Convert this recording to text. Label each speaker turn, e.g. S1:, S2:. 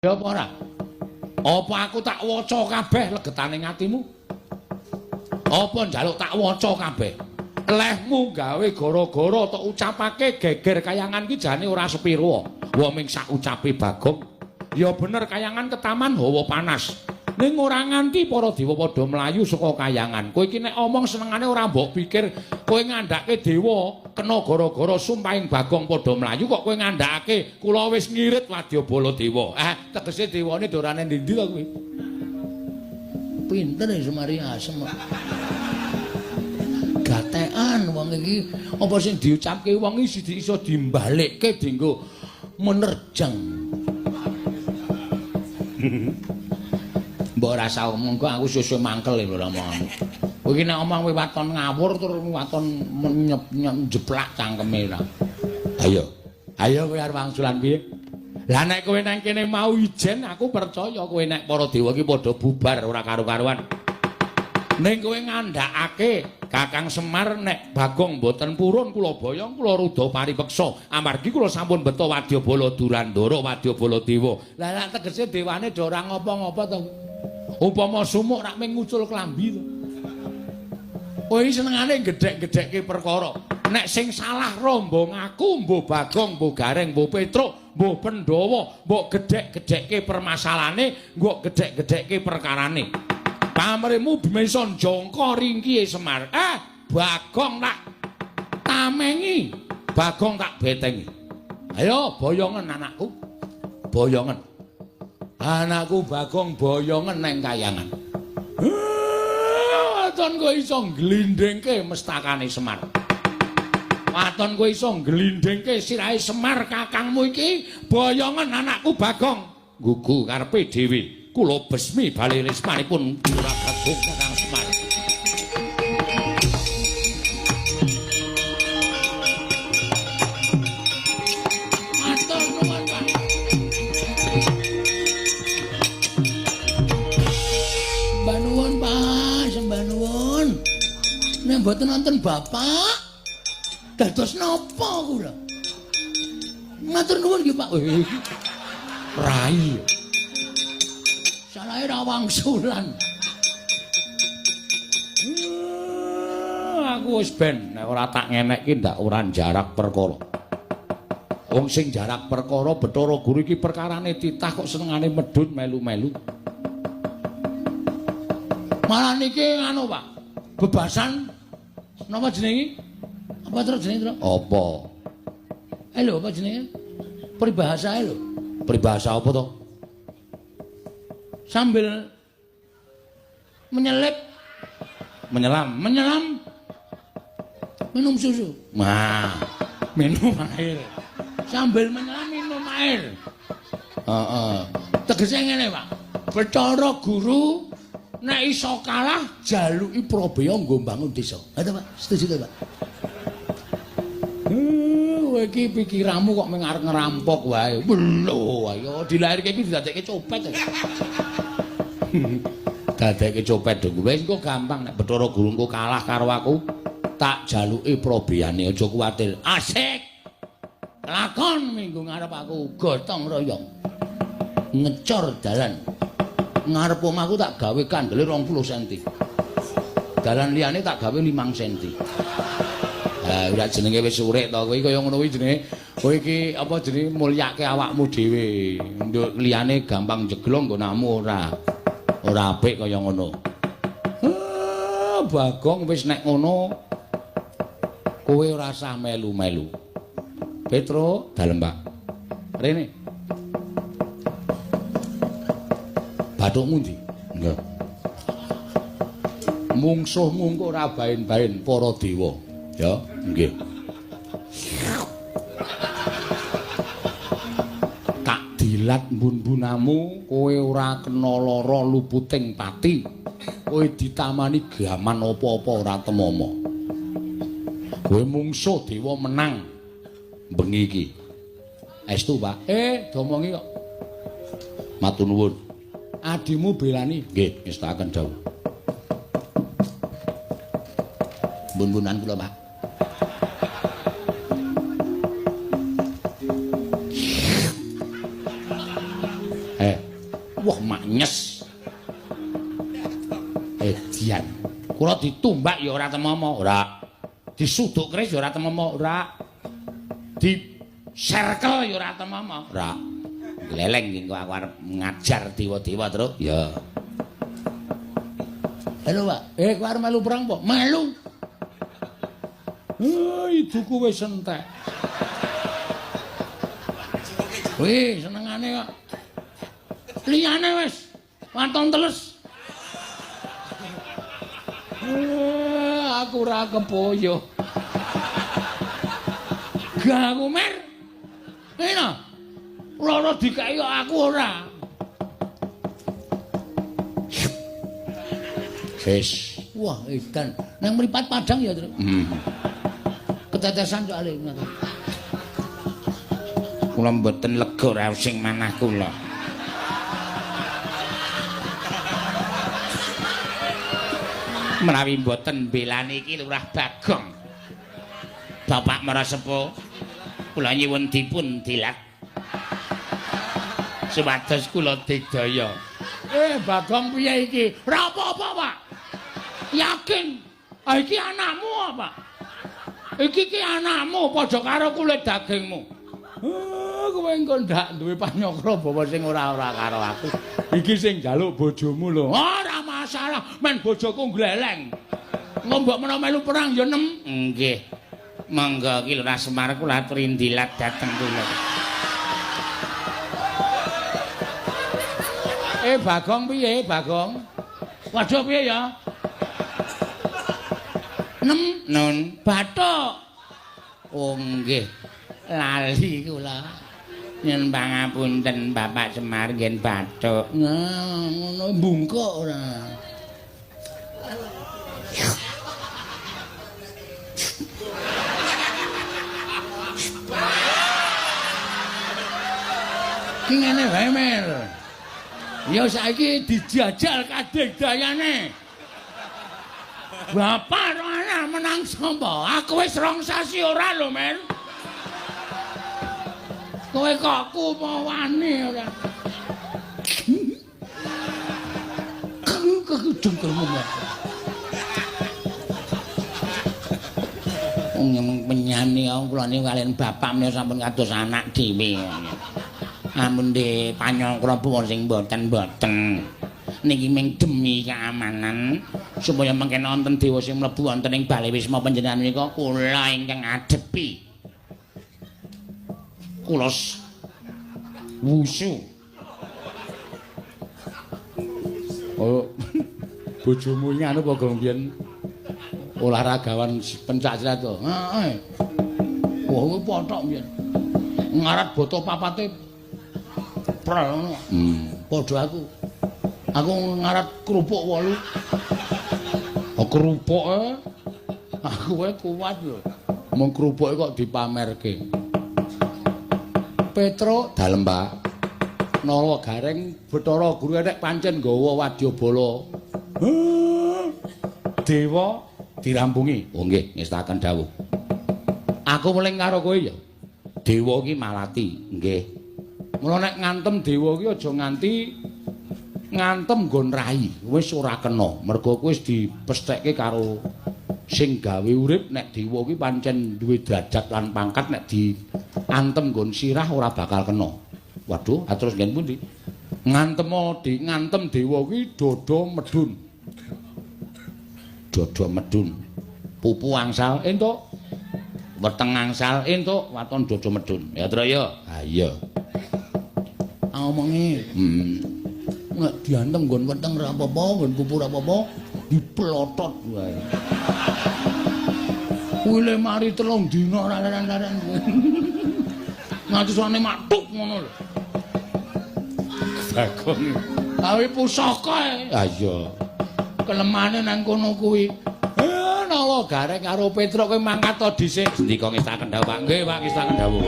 S1: Ya apa ora? Apa aku tak waca kabeh legetaning atimu? Apa njaluk tak waca kabeh? Lehmu gawe gara-gara tok ucapake geger kayangan ki jane ora sepiro. Wa ming sak ucape Bagong. Ya bener kayangan ketaman hawa panas. Ning ora nganti para dewa padha mlayu saka kayangan. Kowe iki nek omong senengane ora mbok pikir kowe ngandhake dewa kena gara-gara sumpahing Bagong padha mlayu kok kowe ngandhake kula wis ngirit Wadyabala dewa. Tegese dewane dorane ndi-ndi to kowe? Pinter Semari Asem. Gatekan wong iki apa sing diucapke wong iki iso dimbalikke dienggo menerjang. Mbok rasa omong kok aku susu mangkel lho omonganmu. Kowe iki nek omong kowe waton ngawur tur waton njeplak cangkeme ora. Ayo. Ayo kowe arep wangsulan piye? Lah nek kowe nang kene mau ijen aku percaya kowe nek para dewa iki padha bubar ora karo-karuan. Ning kowe ngandhakake Kakang Semar nek Bagong mboten purun kula boyong kula rudha paripeksa amargi kula sampun beto Wadyabala Durandara Wadyabala Dewa. Lah tegese dewane do ora ngapa-ngapa to. Upama sumuk rak ming ngucul klambi to. Kowe senengane gedhek-gedhekke perkara. Nek sing salah rombong aku mbuh Bagong, mbuh Gareng, mbuh Petruk, mbuh Pandhawa, mbok gedhek-gedhekke permasalahane, mbok gedhek-gedhekke perkarane. Pamrihmu bimison jongko ringkihe Semar. Bagong tak tamengi, Bagong tak betengi. Ayo boyongen anakku. Boyongen. Anakku Bagong boyongen neng kayangan. Waton kowe iso glindhengke mestakane Semar. Waton kowe iso glindhengke sirahe Semar kakangmu iki, boyongen anakku Bagong. Gugu karepe dhewe. Kula besmi bali resmanipun Duragagung Kakang Semar. Matur nuwun, Pak. Sembah nuwun, Pak, sembah nuwun. Nek mboten wonten Bapak, dados napa kula? Matur nuwun nggih, Pak. Rai. Salahe ra wangsulan. Aku wis ben nek ora tak ngenekke ndak ora jarak perkara. Wong sing jarak perkara Bathara Guru iki perkarane titah kok senengane medhun melu-melu. Malah niki anu, Pak. Bebasan napa jenenge? Apa terus jenenge, Tru? Apa? Lho, apa jenenge? Peribahasa lho. Peribahasa apa to? Sambil menyelam minum susu. Nah, minum air. Sambil menyelam minum air. Tegese ngene, Pak. Bathara Guru nek iso kalah jaluki Prabaya nggo mbangun desa. Ngoten, Pak. Setuju to, Pak? Kowe iki pikiranmu kok mengarep ngerampok wae. Lho, ayo dilahirke iki didadekke copet. Dadekke copet dong. Wis engko gampang nek Bathara Guru engko kalah karo aku, tak jaluki Prabayane aja kuwatir. Asik. Lakon minggu ngarep aku gotong royong. Ngecor dalan. Ngarep omahku tak gawe kandele 20 cm. Dalan liyane tak gawe 5 cm. Ora jenenge wis urip to kowe kaya ngono kuwi jenenge kowe iki apa jenenge mulyake awakmu dhewe. Nduk liyane gampang jeglong nggonamu ora apik kaya ngono. Bagong wis nek ngono kowe ora usah melu-melu. Petro, dalem, Pak. Rene. Bathukmu ndi? Nggih. Mungsuhmu engko ora bain-bain para dewa. Ya, nggih. Tak dilat mbun-bunamu kowe ora kena lara luputing pati. Kowe ditamani gaman apa-apa ora temomo. Kowe mungsuh dewa menang bengi iki. Estu, Pak. Domongi kok. Matur nuwun. Adimu belani? Nggih, ngestaken dawuh. Bun-bunan kula, Pak. Wah, maknyes. Edian. Kula ditumbak ya ora temomo, ora. Disuduk keris ya ora temomo, ora. Di circle ya ora temomo, ora. Gleleng engko aku arep ngajar dewa-dewa terus. Ya. Halo, Pak. Kowe arep melu perang apa? Melu. Iduku wis entek. Wih, senengane kok. Liyane wis waton teles. Aku ora kepoyo. Gaku mer. Eno. Loro dikai kok aku ora. Wis. Wah, edan. Nang mripat Padang ya, Tru. Ketetesan soalé ngono. Kula mboten lega ra sing manah kula. Menawi mboten belani iki Lurah Bagong. Bapak Marasepo, kula nyuwun dipun dilat. Supados kula digdaya. Bagong piye iki? Ora apa-apa, Pak. Yakin? Iki anakmu apa? Iki anakmu padha karo kulit dagingmu. Kowe engko ndak duwe panyokro bawa sing ora-ora karo aku. Iki sing njaluk bojomu lho. Ora masalah, men bojoku gleleng. Ngombok menawa melu perang ya nem. Nggih. Monggo iki Lurah Semar kula aturi ndilat dhateng kula. Bagong piye, Bagong? Waduh piye ya? Nun, Bathuk. Oh nggih. Lali kula. Nyun pangapunten Bapak Semar ngen Bathuk. Nah, ngono mbungkuk ora. Ki ngene wae Mer. Ya saiki dijajal kadegdayane. Bapak ro anak menang sapa? Aku wis rong sasi ora lho, Men. Kowe kok kumo wani ora. Kegedengkelmu. Wong penyanyi kula niku kalian bapak menika sampun kados anak dhewe. Ampun nggih panyokra buwon sing mboten-mboten. Niki ming demi keamanan supaya mengke wonten dewa sing mlebu wonten ing bale wisma panjenengan menika kula ingkang adepi. Kula wusu. Oh, bojomu iki anu apa gong biyen olahragawan pencak silat to. Heeh. Wah, kuwi pothok biyen. Ngarat boto papate prel ngono. Padha aku. Aku ngarat kerupuk 8. Oh, kerupuke. Aku wae kuat lho. Mung kerupuke kok dipamerke. Petro dalem, Pak. Nala Gareng Bathara Guru nek pancen nggawa wadyabala. Dewa dirampungi. Oh nggih, ngestaken dawuh. Aku muling karo kowe ya. Dewa iki malati, nggih. Mula nek ngantem dewa iki aja nganti ngantem nggon rai. Wis ora kena. Mergo kowe wis dipesthekke karo sing gawe urip. Nek dewa iki pancen duwe derajat lan pangkat, nek diantem nggon sirah ora bakal kena. Waduh, atus ngen pundi? Ngantem dewa kuwi dada medun. Dada medun. Pupu angsal entuk. Weteng angsal entuk, waton dada medun. Ya, Tru ya. Ha iya. Omongi. Nek diantem nggon weteng ora apa-apa, nggon pupu ora apa-apa, diplotot wae. Kuwi le mari 3 dina ora leren-leren. Nganti sone matuk ngono lho. Bagong. Awi pusaka. Ha iya. Kelemane nang kono kuwi. Nala Gareng karo Petruk kowe mangkat to dhisik. Ndika ngestaken dawuh, Pak. Nggih, Pak, ngestaken dawuh.